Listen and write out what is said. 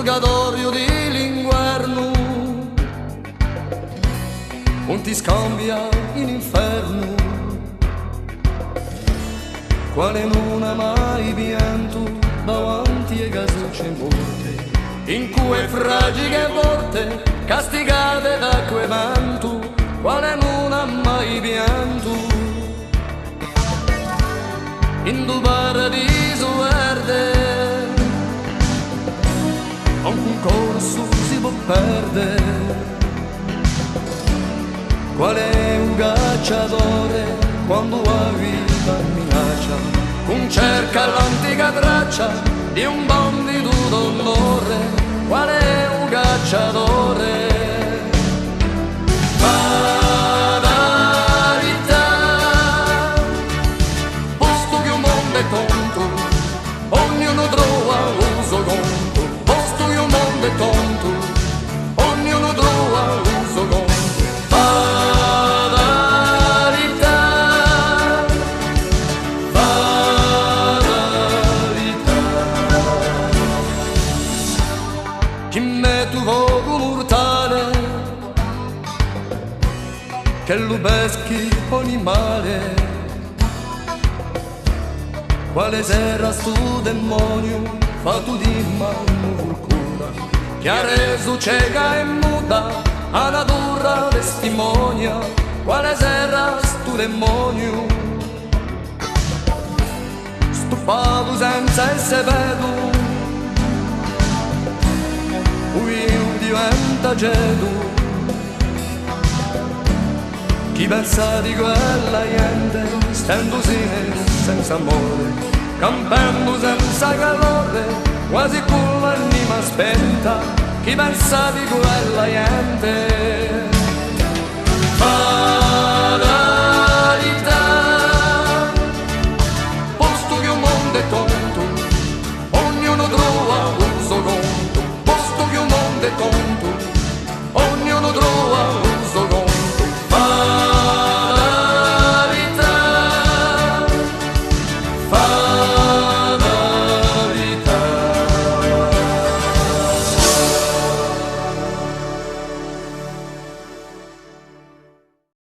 purgatorio di l'inverno, non ti scambia in inferno, quale non ha mai pianto davanti ai casucce morte, in cui fragili volte castigate da quei vanto, quale non ha mai pianto. In tu paradiso verde, anche un corso si può perdere, qual è un cacciatore quando la vita minaccia, non cerca l'antica traccia di un bandito d'onore, qual è un cacciatore? Ognuno trova il suo conto, posto che un mondo è tonto, ognuno trova il suo conto. Fatalità, fatalità. Chi mette un fuoco mortale, che lo peschi ogni male, quale sera sto demonio fa tu di mano forcuna, che ha reso cieca e muta a natura testimonia, quale sera sto demonio stufato senza essere vedo, io diventa cedo. Chi pensa di quella gente, stendosi senza amore, campando senza calore, quasi con l'anima spenta. Chi pensa di quella gente?